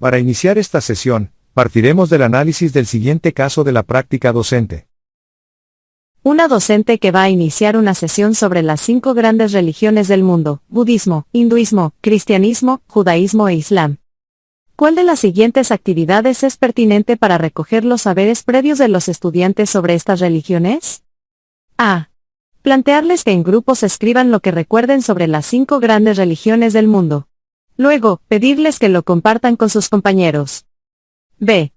Para iniciar esta sesión, partiremos del análisis del siguiente caso de la práctica docente. Una docente que va a iniciar una sesión sobre las 5 grandes religiones del mundo: budismo, hinduismo, cristianismo, judaísmo e islam. ¿Cuál de las siguientes actividades es pertinente para recoger los saberes previos de los estudiantes sobre estas religiones? A. Plantearles que en grupos escriban lo que recuerden sobre las 5 grandes religiones del mundo. Luego, pedirles que lo compartan con sus compañeros. B.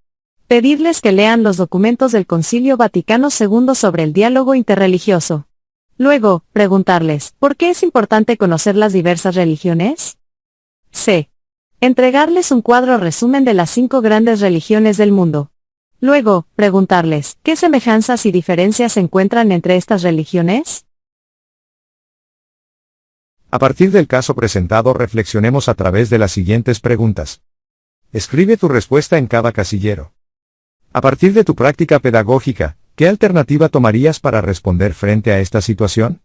Pedirles que lean los documentos del Concilio Vaticano II sobre el diálogo interreligioso. Luego, preguntarles, ¿por qué es importante conocer las diversas religiones? C. Entregarles un cuadro resumen de las 5 grandes religiones del mundo. Luego, preguntarles, ¿qué semejanzas y diferencias se encuentran entre estas religiones? A partir del caso presentado, reflexionemos a través de las siguientes preguntas. Escribe tu respuesta en cada casillero. A partir de tu práctica pedagógica, ¿qué alternativa tomarías para responder frente a esta situación?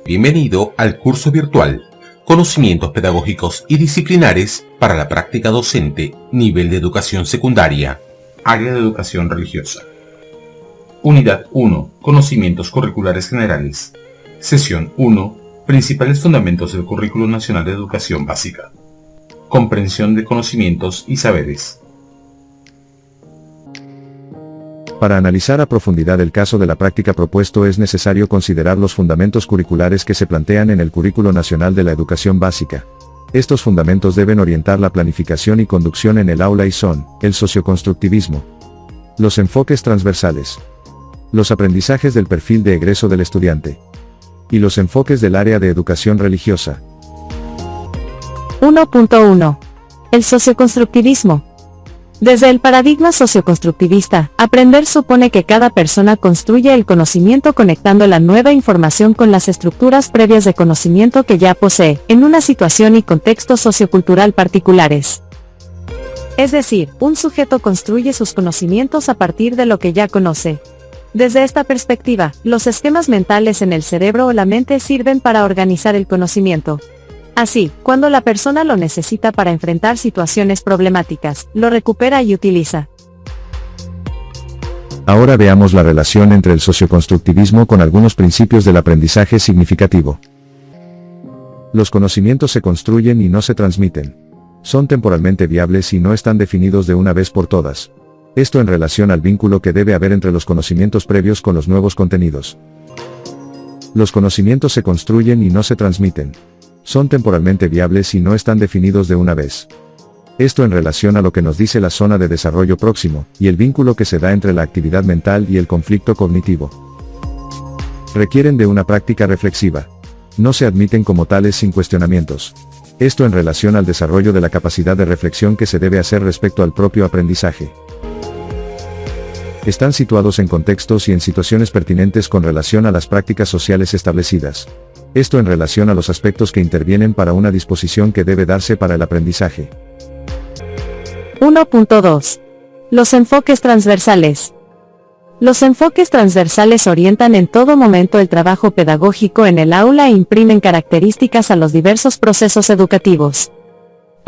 Bienvenido al curso virtual Conocimientos Pedagógicos y Disciplinares para la Práctica Docente, Nivel de Educación Secundaria, Área de Educación Religiosa. Unidad 1. Conocimientos Curriculares Generales. Sesión 1. Principales fundamentos del Currículo Nacional de Educación Básica. Comprensión de conocimientos y saberes. Para analizar a profundidad el caso de la práctica propuesto es necesario considerar los fundamentos curriculares que se plantean en el Currículo Nacional de la Educación Básica. Estos fundamentos deben orientar la planificación y conducción en el aula y son, el socioconstructivismo, los enfoques transversales, los aprendizajes del perfil de egreso del estudiante, y los enfoques del área de educación religiosa. 1.1. El socioconstructivismo. Desde el paradigma socioconstructivista, aprender supone que cada persona construye el conocimiento conectando la nueva información con las estructuras previas de conocimiento que ya posee, en una situación y contexto sociocultural particulares. Es decir, un sujeto construye sus conocimientos a partir de lo que ya conoce. Desde esta perspectiva, los esquemas mentales en el cerebro o la mente sirven para organizar el conocimiento. Así, cuando la persona lo necesita para enfrentar situaciones problemáticas, lo recupera y utiliza. Ahora veamos la relación entre el socioconstructivismo con algunos principios del aprendizaje significativo. Los conocimientos se construyen y no se transmiten. Son temporalmente viables y no están definidos de una vez por todas. Esto en relación al vínculo que debe haber entre los conocimientos previos con los nuevos contenidos. Los conocimientos se construyen y no se transmiten. Son temporalmente viables y no están definidos de una vez. Esto en relación a lo que nos dice la zona de desarrollo próximo, y el vínculo que se da entre la actividad mental y el conflicto cognitivo. Requieren de una práctica reflexiva. No se admiten como tales sin cuestionamientos. Esto en relación al desarrollo de la capacidad de reflexión que se debe hacer respecto al propio aprendizaje. Están situados en contextos y en situaciones pertinentes con relación a las prácticas sociales establecidas. Esto en relación a los aspectos que intervienen para una disposición que debe darse para el aprendizaje. 1.2. Los enfoques transversales. Los enfoques transversales orientan en todo momento el trabajo pedagógico en el aula e imprimen características a los diversos procesos educativos.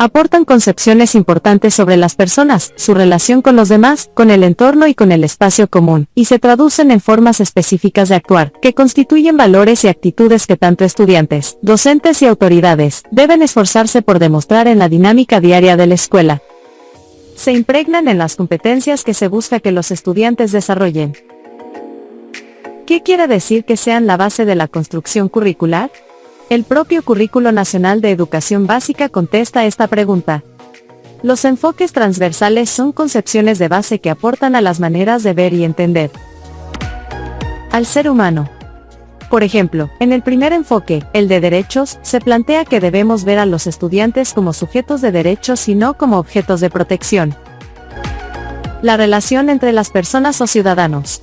Aportan concepciones importantes sobre las personas, su relación con los demás, con el entorno y con el espacio común, y se traducen en formas específicas de actuar, que constituyen valores y actitudes que tanto estudiantes, docentes y autoridades, deben esforzarse por demostrar en la dinámica diaria de la escuela. Se impregnan en las competencias que se busca que los estudiantes desarrollen. ¿Qué quiere decir que sean la base de la construcción curricular? El propio Currículo Nacional de Educación Básica contesta esta pregunta. Los enfoques transversales son concepciones de base que aportan a las maneras de ver y entender al ser humano. Por ejemplo, en el primer enfoque, el de derechos, se plantea que debemos ver a los estudiantes como sujetos de derechos y no como objetos de protección. La relación entre las personas o ciudadanos.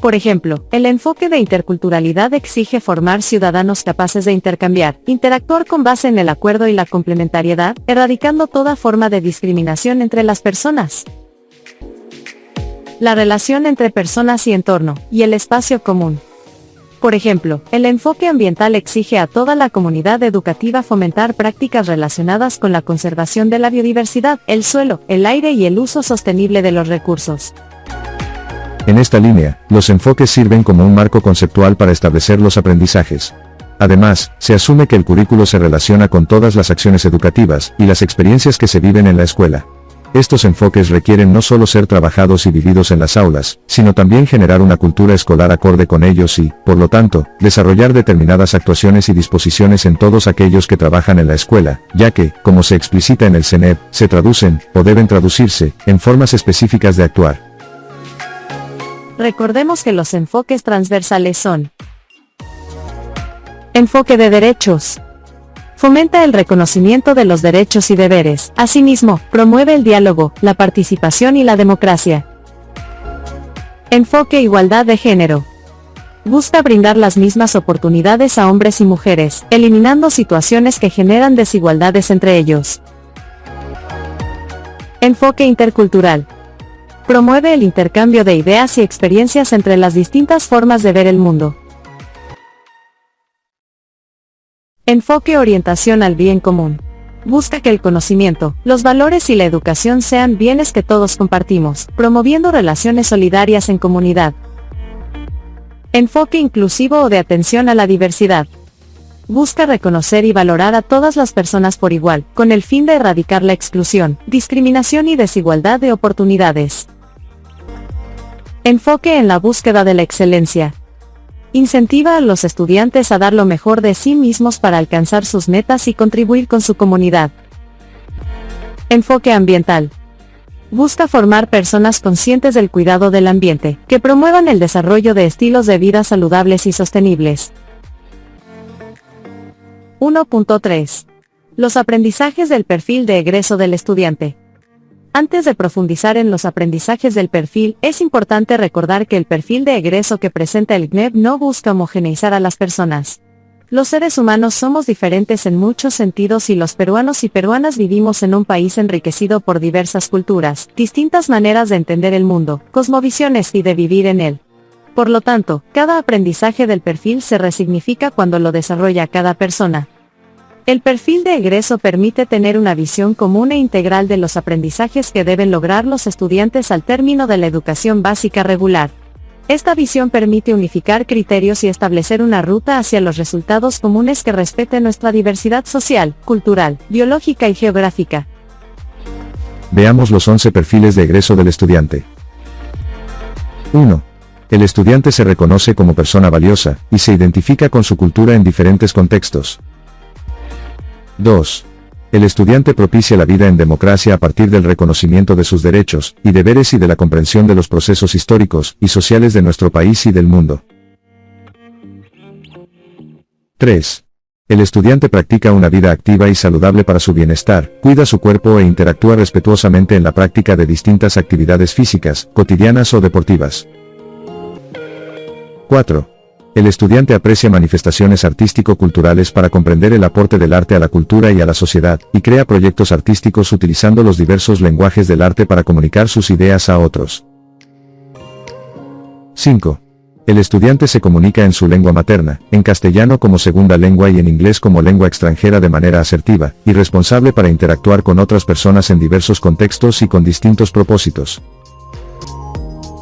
Por ejemplo, el enfoque de interculturalidad exige formar ciudadanos capaces de intercambiar, interactuar con base en el acuerdo y la complementariedad, erradicando toda forma de discriminación entre las personas. La relación entre personas y entorno, y el espacio común. Por ejemplo, el enfoque ambiental exige a toda la comunidad educativa fomentar prácticas relacionadas con la conservación de la biodiversidad, el suelo, el aire y el uso sostenible de los recursos. En esta línea, los enfoques sirven como un marco conceptual para establecer los aprendizajes. Además, se asume que el currículo se relaciona con todas las acciones educativas y las experiencias que se viven en la escuela. Estos enfoques requieren no solo ser trabajados y vividos en las aulas, sino también generar una cultura escolar acorde con ellos y, por lo tanto, desarrollar determinadas actuaciones y disposiciones en todos aquellos que trabajan en la escuela, ya que, como se explicita en el CNEP, se traducen, o deben traducirse, en formas específicas de actuar. Recordemos que los enfoques transversales son: enfoque de derechos. Fomenta el reconocimiento de los derechos y deberes. Asimismo, promueve el diálogo, la participación y la democracia. Enfoque igualdad de género. Busca brindar las mismas oportunidades a hombres y mujeres, eliminando situaciones que generan desigualdades entre ellos. Enfoque intercultural. Promueve el intercambio de ideas y experiencias entre las distintas formas de ver el mundo. Enfoque orientación al bien común. Busca que el conocimiento, los valores y la educación sean bienes que todos compartimos, promoviendo relaciones solidarias en comunidad. Enfoque inclusivo o de atención a la diversidad. Busca reconocer y valorar a todas las personas por igual, con el fin de erradicar la exclusión, discriminación y desigualdad de oportunidades. Enfoque en la búsqueda de la excelencia. Incentiva a los estudiantes a dar lo mejor de sí mismos para alcanzar sus metas y contribuir con su comunidad. Enfoque ambiental. Busca formar personas conscientes del cuidado del ambiente, que promuevan el desarrollo de estilos de vida saludables y sostenibles. 1.3. Los aprendizajes del perfil de egreso del estudiante. Antes de profundizar en los aprendizajes del perfil, es importante recordar que el perfil de egreso que presenta el CNEP no busca homogeneizar a las personas. Los seres humanos somos diferentes en muchos sentidos y los peruanos y peruanas vivimos en un país enriquecido por diversas culturas, distintas maneras de entender el mundo, cosmovisiones y de vivir en él. Por lo tanto, cada aprendizaje del perfil se resignifica cuando lo desarrolla cada persona. El perfil de egreso permite tener una visión común e integral de los aprendizajes que deben lograr los estudiantes al término de la educación básica regular. Esta visión permite unificar criterios y establecer una ruta hacia los resultados comunes que respeten nuestra diversidad social, cultural, biológica y geográfica. Veamos los 11 perfiles de egreso del estudiante. 1. El estudiante se reconoce como persona valiosa, y se identifica con su cultura en diferentes contextos. 2. El estudiante propicia la vida en democracia a partir del reconocimiento de sus derechos y deberes y de la comprensión de los procesos históricos y sociales de nuestro país y del mundo. 3. El estudiante practica una vida activa y saludable para su bienestar, cuida su cuerpo e interactúa respetuosamente en la práctica de distintas actividades físicas, cotidianas o deportivas. 4. El estudiante aprecia manifestaciones artístico-culturales para comprender el aporte del arte a la cultura y a la sociedad, y crea proyectos artísticos utilizando los diversos lenguajes del arte para comunicar sus ideas a otros. 5. El estudiante se comunica en su lengua materna, en castellano como segunda lengua y en inglés como lengua extranjera de manera asertiva, y responsable para interactuar con otras personas en diversos contextos y con distintos propósitos.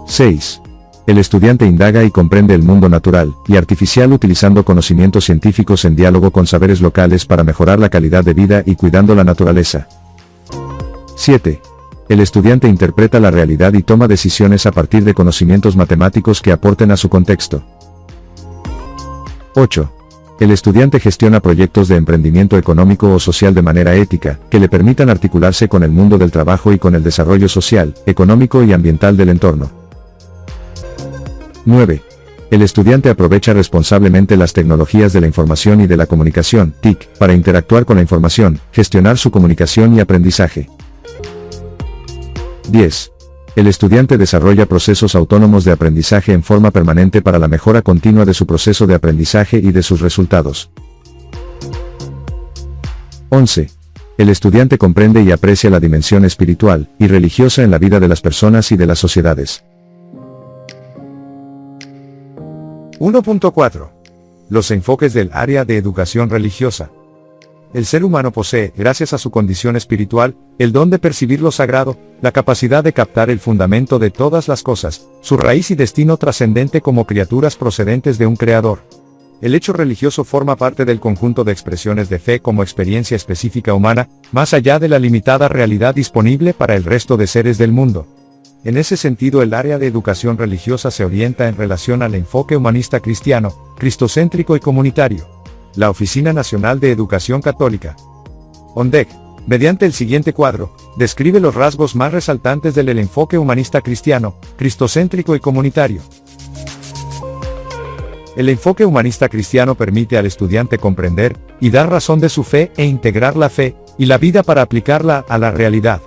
6. El estudiante indaga y comprende el mundo natural y artificial utilizando conocimientos científicos en diálogo con saberes locales para mejorar la calidad de vida y cuidando la naturaleza. 7. El estudiante interpreta la realidad y toma decisiones a partir de conocimientos matemáticos que aporten a su contexto. 8. El estudiante gestiona proyectos de emprendimiento económico o social de manera ética, que le permitan articularse con el mundo del trabajo y con el desarrollo social, económico y ambiental del entorno. 9. El estudiante aprovecha responsablemente las tecnologías de la información y de la comunicación, TIC, para interactuar con la información, gestionar su comunicación y aprendizaje. 10. El estudiante desarrolla procesos autónomos de aprendizaje en forma permanente para la mejora continua de su proceso de aprendizaje y de sus resultados. 11. El estudiante comprende y aprecia la dimensión espiritual y religiosa en la vida de las personas y de las sociedades. 1.4. Los enfoques del área de educación religiosa. El ser humano posee, gracias a su condición espiritual, el don de percibir lo sagrado, la capacidad de captar el fundamento de todas las cosas, su raíz y destino trascendente como criaturas procedentes de un creador. El hecho religioso forma parte del conjunto de expresiones de fe como experiencia específica humana, más allá de la limitada realidad disponible para el resto de seres del mundo. En ese sentido, el área de educación religiosa se orienta en relación al enfoque humanista cristiano, cristocéntrico y comunitario. La Oficina Nacional de Educación Católica, ONDEC, mediante el siguiente cuadro, describe los rasgos más resaltantes del enfoque humanista cristiano, cristocéntrico y comunitario. El enfoque humanista cristiano permite al estudiante comprender y dar razón de su fe e integrar la fe y la vida para aplicarla a la realidad.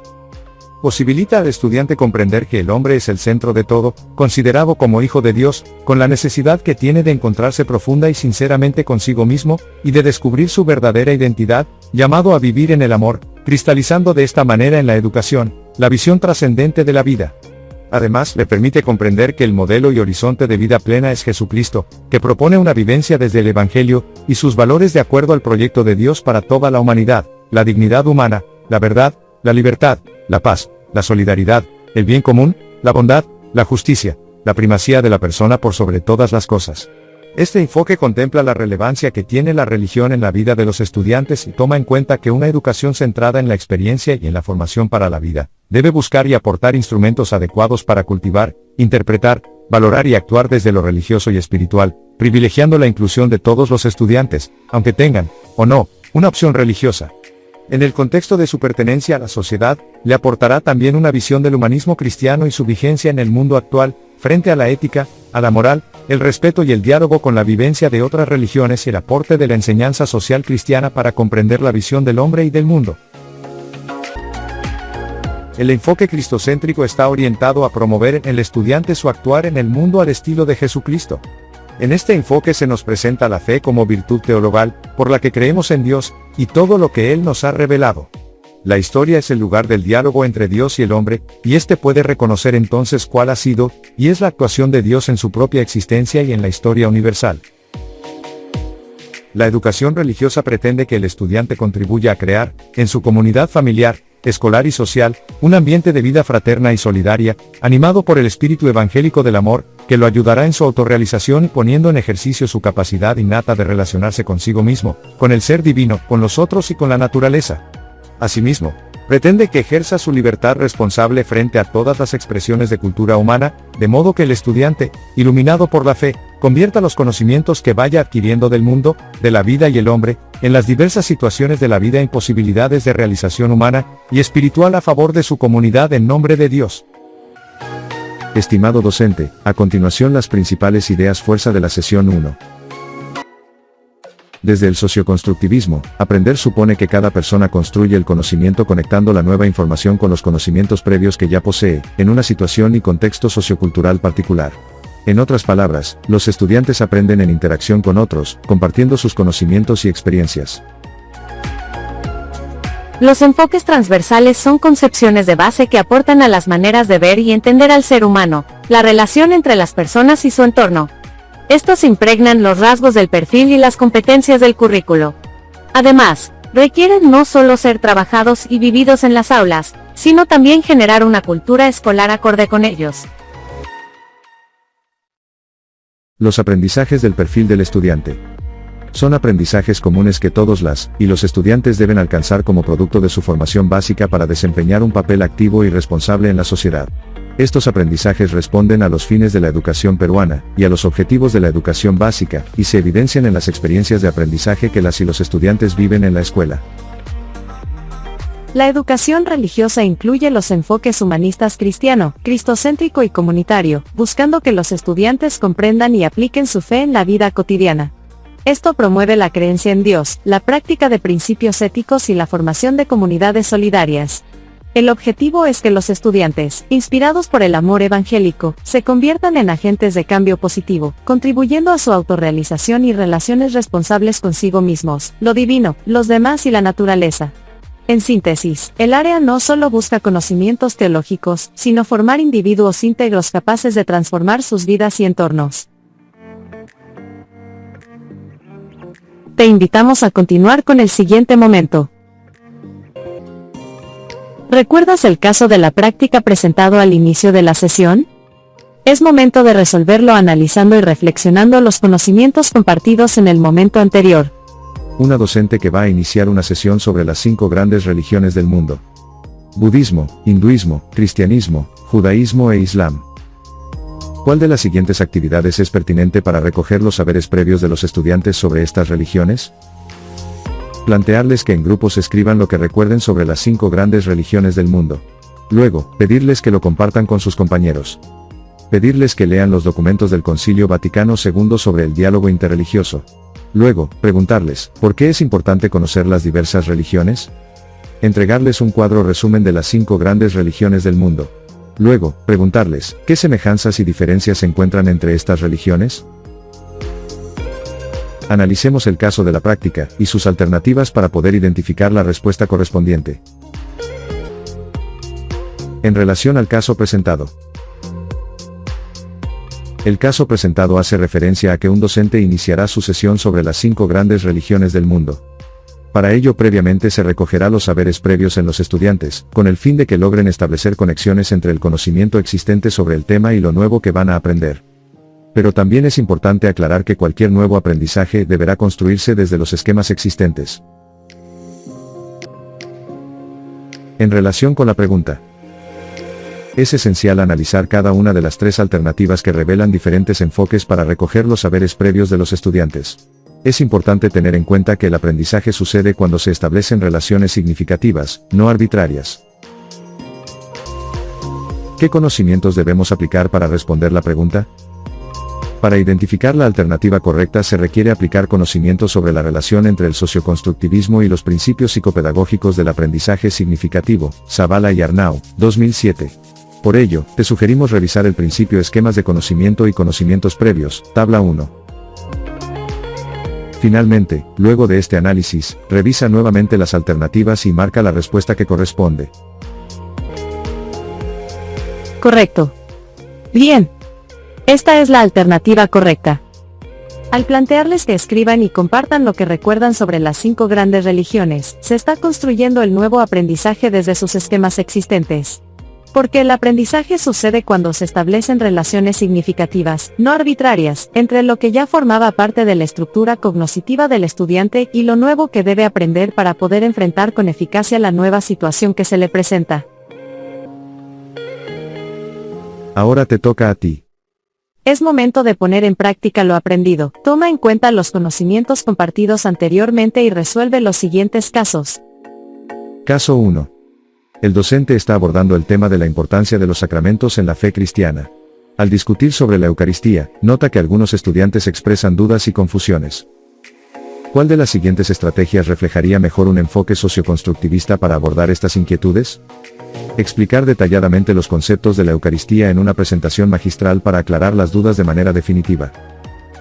Posibilita al estudiante comprender que el hombre es el centro de todo, considerado como hijo de Dios, con la necesidad que tiene de encontrarse profunda y sinceramente consigo mismo, y de descubrir su verdadera identidad, llamado a vivir en el amor, cristalizando de esta manera en la educación, la visión trascendente de la vida. Además, le permite comprender que el modelo y horizonte de vida plena es Jesucristo, que propone una vivencia desde el Evangelio, y sus valores de acuerdo al proyecto de Dios para toda la humanidad, la dignidad humana, la verdad, la libertad, la paz, la solidaridad, el bien común, la bondad, la justicia, la primacía de la persona por sobre todas las cosas. Este enfoque contempla la relevancia que tiene la religión en la vida de los estudiantes y toma en cuenta que una educación centrada en la experiencia y en la formación para la vida, debe buscar y aportar instrumentos adecuados para cultivar, interpretar, valorar y actuar desde lo religioso y espiritual, privilegiando la inclusión de todos los estudiantes, aunque tengan, o no, una opción religiosa. En el contexto de su pertenencia a la sociedad, le aportará también una visión del humanismo cristiano y su vigencia en el mundo actual, frente a la ética, a la moral, el respeto y el diálogo con la vivencia de otras religiones y el aporte de la enseñanza social cristiana para comprender la visión del hombre y del mundo. El enfoque cristocéntrico está orientado a promover en el estudiante su actuar en el mundo al estilo de Jesucristo. En este enfoque se nos presenta la fe como virtud teologal, por la que creemos en Dios, y todo lo que Él nos ha revelado. La historia es el lugar del diálogo entre Dios y el hombre, y éste puede reconocer entonces cuál ha sido, y es la actuación de Dios en su propia existencia y en la historia universal. La educación religiosa pretende que el estudiante contribuya a crear, en su comunidad familiar, escolar y social, un ambiente de vida fraterna y solidaria, animado por el espíritu evangélico del amor, que lo ayudará en su autorrealización y poniendo en ejercicio su capacidad innata de relacionarse consigo mismo, con el ser divino, con los otros y con la naturaleza. Asimismo, pretende que ejerza su libertad responsable frente a todas las expresiones de cultura humana, de modo que el estudiante, iluminado por la fe, convierta los conocimientos que vaya adquiriendo del mundo, de la vida y el hombre, en las diversas situaciones de la vida en posibilidades de realización humana y espiritual a favor de su comunidad en nombre de Dios. Estimado docente, a continuación las principales ideas fuerza de la sesión 1. Desde el socioconstructivismo, aprender supone que cada persona construye el conocimiento conectando la nueva información con los conocimientos previos que ya posee, en una situación y contexto sociocultural particular. En otras palabras, los estudiantes aprenden en interacción con otros, compartiendo sus conocimientos y experiencias. Los enfoques transversales son concepciones de base que aportan a las maneras de ver y entender al ser humano, la relación entre las personas y su entorno. Estos impregnan los rasgos del perfil y las competencias del currículo. Además, requieren no solo ser trabajados y vividos en las aulas, sino también generar una cultura escolar acorde con ellos. Los aprendizajes del perfil del estudiante. Son aprendizajes comunes que todos y los estudiantes deben alcanzar como producto de su formación básica para desempeñar un papel activo y responsable en la sociedad. Estos aprendizajes responden a los fines de la educación peruana, y a los objetivos de la educación básica, y se evidencian en las experiencias de aprendizaje que las y los estudiantes viven en la escuela. La educación religiosa incluye los enfoques humanistas cristiano, cristocéntrico y comunitario, buscando que los estudiantes comprendan y apliquen su fe en la vida cotidiana. Esto promueve la creencia en Dios, la práctica de principios éticos y la formación de comunidades solidarias. El objetivo es que los estudiantes, inspirados por el amor evangélico, se conviertan en agentes de cambio positivo, contribuyendo a su autorrealización y relaciones responsables consigo mismos, lo divino, los demás y la naturaleza. En síntesis, el área no solo busca conocimientos teológicos, sino formar individuos íntegros capaces de transformar sus vidas y entornos. Te invitamos a continuar con el siguiente momento. ¿Recuerdas el caso de la práctica presentado al inicio de la sesión? Es momento de resolverlo analizando y reflexionando los conocimientos compartidos en el momento anterior. Una docente que va a iniciar una sesión sobre las 5 grandes religiones del mundo: budismo, hinduismo, cristianismo, judaísmo e islam. ¿Cuál de las siguientes actividades es pertinente para recoger los saberes previos de los estudiantes sobre estas religiones? Plantearles que en grupos escriban lo que recuerden sobre las 5 grandes religiones del mundo. Luego, pedirles que lo compartan con sus compañeros. Pedirles que lean los documentos del Concilio Vaticano II sobre el diálogo interreligioso. Luego, preguntarles, ¿por qué es importante conocer las diversas religiones? Entregarles un cuadro resumen de las 5 grandes religiones del mundo. Luego, preguntarles, ¿qué semejanzas y diferencias se encuentran entre estas religiones? Analicemos el caso de la práctica, y sus alternativas para poder identificar la respuesta correspondiente. En relación al caso presentado. El caso presentado hace referencia a que un docente iniciará su sesión sobre las 5 grandes religiones del mundo. Para ello previamente se recogerá los saberes previos en los estudiantes, con el fin de que logren establecer conexiones entre el conocimiento existente sobre el tema y lo nuevo que van a aprender. Pero también es importante aclarar que cualquier nuevo aprendizaje deberá construirse desde los esquemas existentes. En relación con la pregunta, es esencial analizar cada una de las 3 alternativas que revelan diferentes enfoques para recoger los saberes previos de los estudiantes. Es importante tener en cuenta que el aprendizaje sucede cuando se establecen relaciones significativas, no arbitrarias. ¿Qué conocimientos debemos aplicar para responder la pregunta? Para identificar la alternativa correcta se requiere aplicar conocimientos sobre la relación entre el socioconstructivismo y los principios psicopedagógicos del aprendizaje significativo, Zavala y Arnau, 2007. Por ello, te sugerimos revisar el principio esquemas de conocimiento y conocimientos previos, tabla 1. Finalmente, luego de este análisis, revisa nuevamente las alternativas y marca la respuesta que corresponde. Correcto. Bien. Esta es la alternativa correcta. Al plantearles que escriban y compartan lo que recuerdan sobre las 5 grandes religiones, se está construyendo el nuevo aprendizaje desde sus esquemas existentes. Porque el aprendizaje sucede cuando se establecen relaciones significativas, no arbitrarias, entre lo que ya formaba parte de la estructura cognitiva del estudiante y lo nuevo que debe aprender para poder enfrentar con eficacia la nueva situación que se le presenta. Ahora te toca a ti. Es momento de poner en práctica lo aprendido. Toma en cuenta los conocimientos compartidos anteriormente y resuelve los siguientes casos. Caso 1. El docente está abordando el tema de la importancia de los sacramentos en la fe cristiana. Al discutir sobre la Eucaristía, nota que algunos estudiantes expresan dudas y confusiones. ¿Cuál de las siguientes estrategias reflejaría mejor un enfoque socioconstructivista para abordar estas inquietudes? Explicar detalladamente los conceptos de la Eucaristía en una presentación magistral para aclarar las dudas de manera definitiva.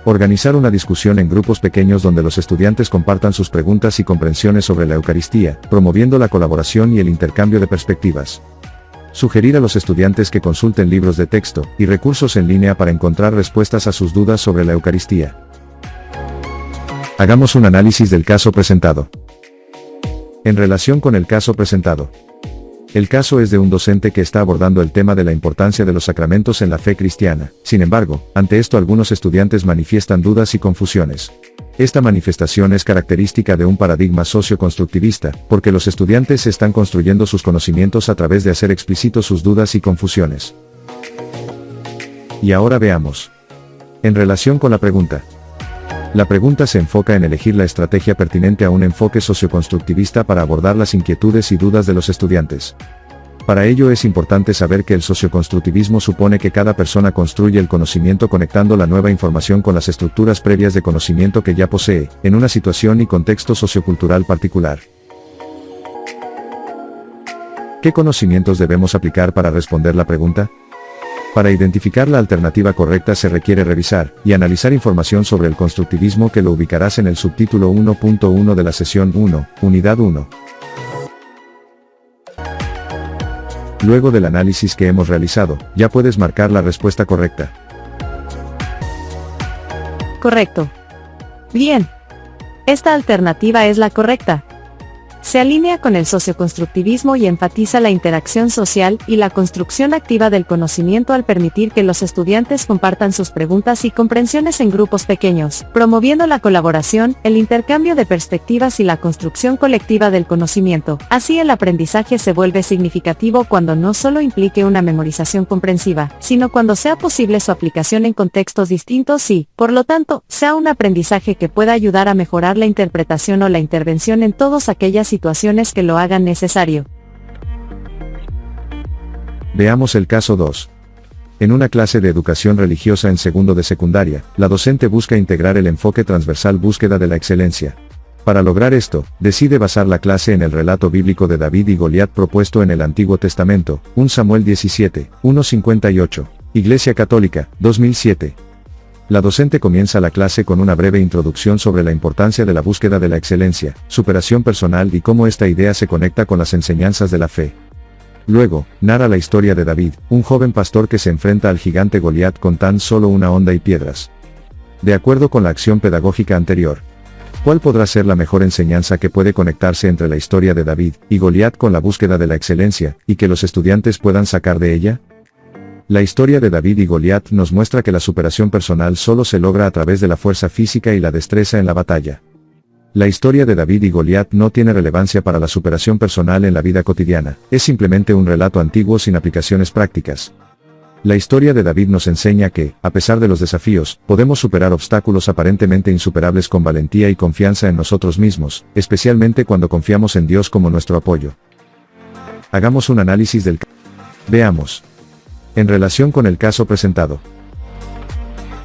Organizar una discusión en grupos pequeños donde los estudiantes compartan sus preguntas y comprensiones sobre la Eucaristía, promoviendo la colaboración y el intercambio de perspectivas. Sugerir a los estudiantes que consulten libros de texto y recursos en línea para encontrar respuestas a sus dudas sobre la Eucaristía. Hagamos un análisis del caso presentado. En relación con el caso presentado. El caso es de un docente que está abordando el tema de la importancia de los sacramentos en la fe cristiana. Sin embargo, ante esto algunos estudiantes manifiestan dudas y confusiones. Esta manifestación es característica de un paradigma socioconstructivista, porque los estudiantes están construyendo sus conocimientos a través de hacer explícitos sus dudas y confusiones. Y ahora veamos. En relación con la pregunta. La pregunta se enfoca en elegir la estrategia pertinente a un enfoque socioconstructivista para abordar las inquietudes y dudas de los estudiantes. Para ello es importante saber que el socioconstructivismo supone que cada persona construye el conocimiento conectando la nueva información con las estructuras previas de conocimiento que ya posee, en una situación y contexto sociocultural particular. ¿Qué conocimientos debemos aplicar para responder la pregunta? Para identificar la alternativa correcta se requiere revisar y analizar información sobre el constructivismo que lo ubicarás en el subtítulo 1.1 de la sesión 1, unidad 1. Luego del análisis que hemos realizado, ya puedes marcar la respuesta correcta. Correcto. Bien. Esta alternativa es la correcta. Se alinea con el socioconstructivismo y enfatiza la interacción social y la construcción activa del conocimiento al permitir que los estudiantes compartan sus preguntas y comprensiones en grupos pequeños, promoviendo la colaboración, el intercambio de perspectivas y la construcción colectiva del conocimiento. Así el aprendizaje se vuelve significativo cuando no solo implique una memorización comprensiva, sino cuando sea posible su aplicación en contextos distintos y, por lo tanto, sea un aprendizaje que pueda ayudar a mejorar la interpretación o la intervención en todas aquellas situaciones que lo hagan necesario. Veamos el caso 2. En una clase de educación religiosa en segundo de secundaria, la docente busca integrar el enfoque transversal búsqueda de la excelencia. Para lograr esto, decide basar la clase en el relato bíblico de David y Goliat propuesto en el Antiguo Testamento, 1 Samuel 17, 1:58. Iglesia Católica, 2007. La docente comienza la clase con una breve introducción sobre la importancia de la búsqueda de la excelencia, superación personal y cómo esta idea se conecta con las enseñanzas de la fe. Luego, narra la historia de David, un joven pastor que se enfrenta al gigante Goliat con tan solo una honda y piedras. De acuerdo con la acción pedagógica anterior, ¿cuál podrá ser la mejor enseñanza que puede conectarse entre la historia de David y Goliat con la búsqueda de la excelencia, y que los estudiantes puedan sacar de ella? La historia de David y Goliat nos muestra que la superación personal solo se logra a través de la fuerza física y la destreza en la batalla. La historia de David y Goliat no tiene relevancia para la superación personal en la vida cotidiana, es simplemente un relato antiguo sin aplicaciones prácticas. La historia de David nos enseña que, a pesar de los desafíos, podemos superar obstáculos aparentemente insuperables con valentía y confianza en nosotros mismos, especialmente cuando confiamos en Dios como nuestro apoyo. Hagamos un análisis del caso. Veamos. En relación con el caso presentado.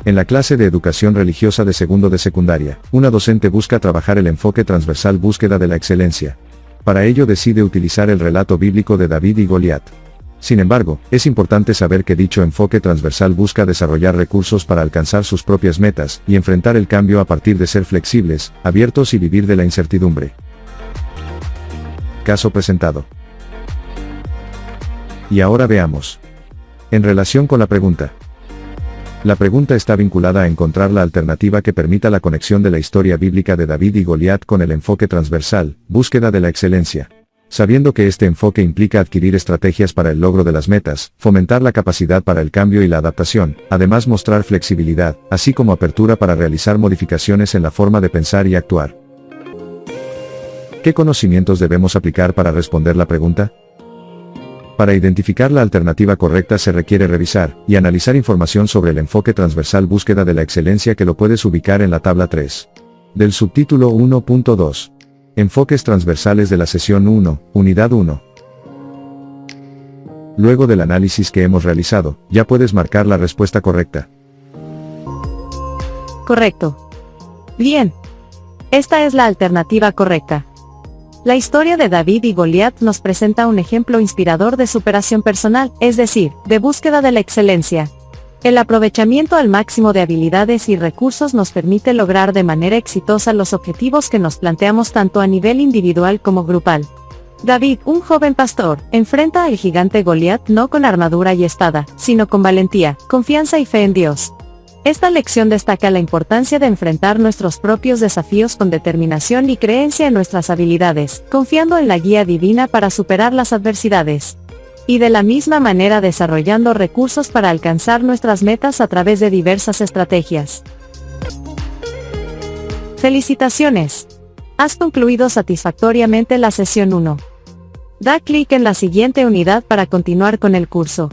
En la clase de educación religiosa de segundo de secundaria, una docente busca trabajar el enfoque transversal búsqueda de la excelencia. Para ello decide utilizar el relato bíblico de David y Goliat. Sin embargo, es importante saber que dicho enfoque transversal busca desarrollar recursos para alcanzar sus propias metas, y enfrentar el cambio a partir de ser flexibles, abiertos y vivir de la incertidumbre. Caso presentado. Y ahora veamos. En relación con la pregunta. La pregunta está vinculada a encontrar la alternativa que permita la conexión de la historia bíblica de David y Goliat con el enfoque transversal, búsqueda de la excelencia. Sabiendo que este enfoque implica adquirir estrategias para el logro de las metas, fomentar la capacidad para el cambio y la adaptación, además mostrar flexibilidad, así como apertura para realizar modificaciones en la forma de pensar y actuar. ¿Qué conocimientos debemos aplicar para responder la pregunta? Para identificar la alternativa correcta se requiere revisar y analizar información sobre el enfoque transversal búsqueda de la excelencia que lo puedes ubicar en la tabla 3. Del subtítulo 1.2. Enfoques transversales de la sesión 1, unidad 1. Luego del análisis que hemos realizado, ya puedes marcar la respuesta correcta. Correcto. Bien. Esta es la alternativa correcta. La historia de David y Goliat nos presenta un ejemplo inspirador de superación personal, es decir, de búsqueda de la excelencia. El aprovechamiento al máximo de habilidades y recursos nos permite lograr de manera exitosa los objetivos que nos planteamos tanto a nivel individual como grupal. David, un joven pastor, enfrenta al gigante Goliat no con armadura y espada, sino con valentía, confianza y fe en Dios. Esta lección destaca la importancia de enfrentar nuestros propios desafíos con determinación y creencia en nuestras habilidades, confiando en la guía divina para superar las adversidades. Y de la misma manera desarrollando recursos para alcanzar nuestras metas a través de diversas estrategias. ¡Felicitaciones! Has concluido satisfactoriamente la sesión 1. Da clic en la siguiente unidad para continuar con el curso.